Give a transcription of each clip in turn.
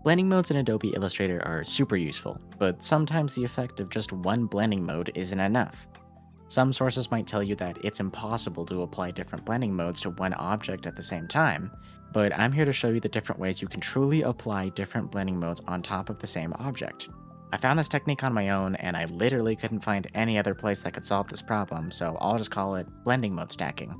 Blending modes in Adobe Illustrator are super useful, but sometimes the effect of just one blending mode isn't enough. Some sources might tell you that it's impossible to apply different blending modes to one object at the same time, but I'm here to show you the different ways you can truly apply different blending modes on top of the same object. I found this technique on my own, and I literally couldn't find any other place that could solve this problem, so I'll just call it blending mode stacking.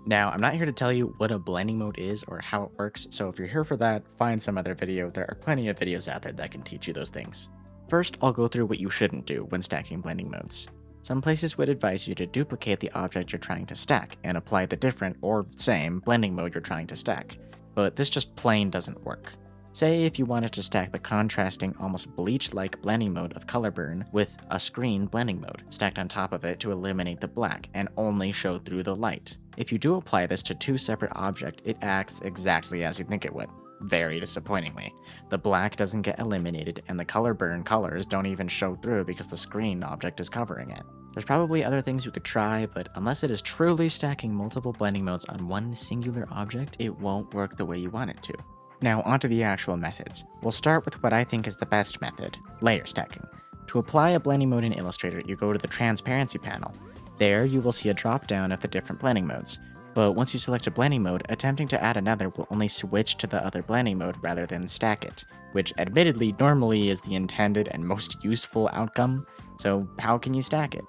Now, I'm not here to tell you what a blending mode is or how it works, so if you're here for that, find some other video. There are plenty of videos out there that can teach you those things. First, I'll go through what you shouldn't do when stacking blending modes. Some places would advise you to duplicate the object you're trying to stack and apply the different, or same, blending mode you're trying to stack, but this just plain doesn't work. Say if you wanted to stack the contrasting, almost bleach-like blending mode of color burn with a screen blending mode stacked on top of it to eliminate the black and only show through the light. If you do apply this to two separate objects, it acts exactly as you think it would. Very disappointingly. The black doesn't get eliminated and the color burn colors don't even show through because the screen object is covering it. There's probably other things you could try, but unless it is truly stacking multiple blending modes on one singular object, it won't work the way you want it to. Now onto the actual methods. We'll start with what I think is the best method, layer stacking. To apply a blending mode in Illustrator, you go to the transparency panel. There you will see a drop down of the different blending modes. But once you select a blending mode, attempting to add another will only switch to the other blending mode rather than stack it, which admittedly normally is the intended and most useful outcome, so how can you stack it?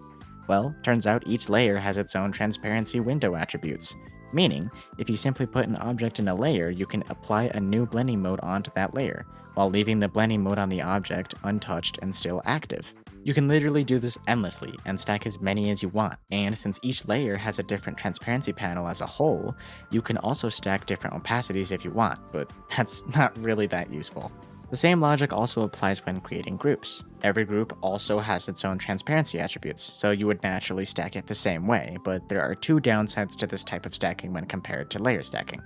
Well, turns out each layer has its own transparency window attributes. Meaning, if you simply put an object in a layer, you can apply a new blending mode onto that layer, while leaving the blending mode on the object untouched and still active. You can literally do this endlessly and stack as many as you want, and since each layer has a different transparency panel as a whole, you can also stack different opacities if you want, but that's not really that useful. The same logic also applies when creating groups. Every group also has its own transparency attributes, so you would naturally stack it the same way, but there are two downsides to this type of stacking when compared to layer stacking.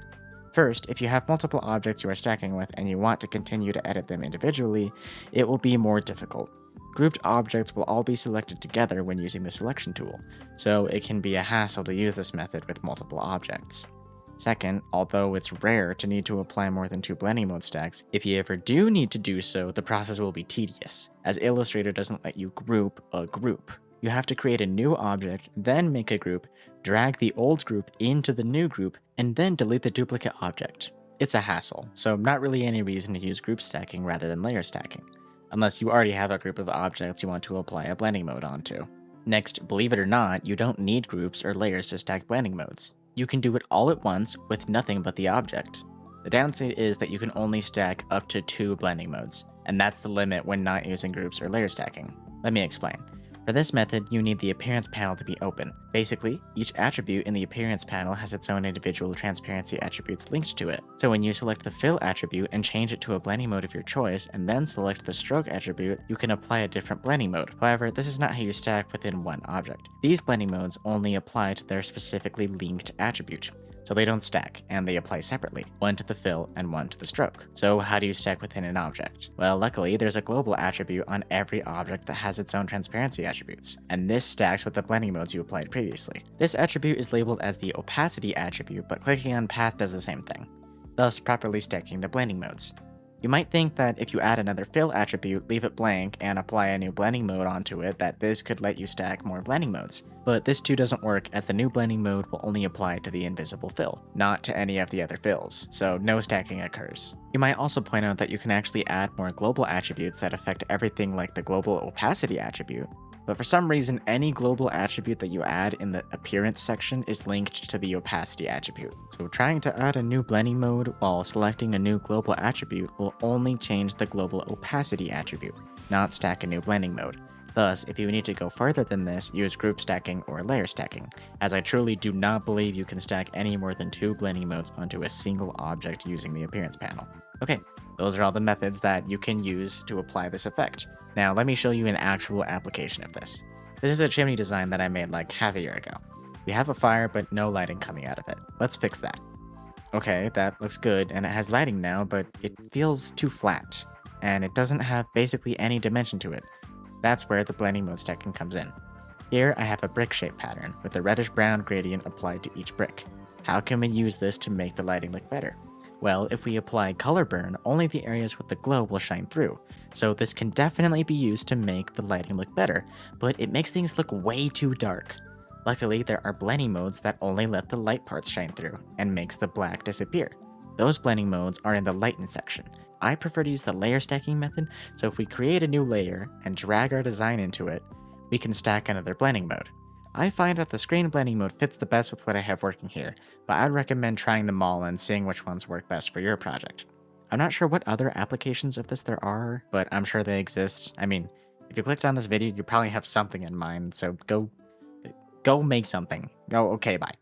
First, if you have multiple objects you are stacking with and you want to continue to edit them individually, it will be more difficult. Grouped objects will all be selected together when using the selection tool, so it can be a hassle to use this method with multiple objects. Second, although it's rare to need to apply more than two blending mode stacks, if you ever do need to do so, the process will be tedious, as Illustrator doesn't let you group a group. You have to create a new object, then make a group, drag the old group into the new group, and then delete the duplicate object. It's a hassle, so not really any reason to use group stacking rather than layer stacking, unless you already have a group of objects you want to apply a blending mode onto. Next, believe it or not, you don't need groups or layers to stack blending modes. You can do it all at once with nothing but the object. The downside is that you can only stack up to two blending modes, and that's the limit when not using groups or layer stacking. Let me explain. For this method, you need the appearance panel to be open. Basically, each attribute in the appearance panel has its own individual transparency attributes linked to it. So when you select the fill attribute and change it to a blending mode of your choice, and then select the stroke attribute, you can apply a different blending mode. However, this is not how you stack within one object. These blending modes only apply to their specifically linked attribute. So they don't stack, and they apply separately, one to the fill and one to the stroke. So how do you stack within an object? Well, luckily, there's a global attribute on every object that has its own transparency attributes, and this stacks with the blending modes you applied previously. This attribute is labeled as the opacity attribute, but clicking on path does the same thing, thus properly stacking the blending modes. You might think that if you add another fill attribute, leave it blank, and apply a new blending mode onto it, that this could let you stack more blending modes. But this too doesn't work, as the new blending mode will only apply to the invisible fill, not to any of the other fills, so no stacking occurs. You might also point out that you can actually add more global attributes that affect everything, like the global opacity attribute, but for some reason any global attribute that you add in the appearance section is linked to the opacity attribute. So trying to add a new blending mode while selecting a new global attribute will only change the global opacity attribute, not stack a new blending mode. Thus, if you need to go further than this, use group stacking or layer stacking, as I truly do not believe you can stack any more than two blending modes onto a single object using the appearance panel. Okay, those are all the methods that you can use to apply this effect. Now let me show you an actual application of this. This is a chimney design that I made like half a year ago. We have a fire but no lighting coming out of it. Let's fix that. Okay, that looks good and it has lighting now, but it feels too flat, and it doesn't have basically any dimension to it. That's where the blending mode stacking comes in. Here I have a brick shape pattern with a reddish brown gradient applied to each brick. How can we use this to make the lighting look better? Well, if we apply color burn, only the areas with the glow will shine through. So this can definitely be used to make the lighting look better, but it makes things look way too dark. Luckily, there are blending modes that only let the light parts shine through and makes the black disappear. Those blending modes are in the lighten section. I prefer to use the layer stacking method, so if we create a new layer and drag our design into it, we can stack another blending mode. I find that the screen blending mode fits the best with what I have working here, but I'd recommend trying them all and seeing which ones work best for your project. I'm not sure what other applications of this there are, but I'm sure they exist. I mean, if you clicked on this video, you probably have something in mind, so go make something. Go, okay, bye.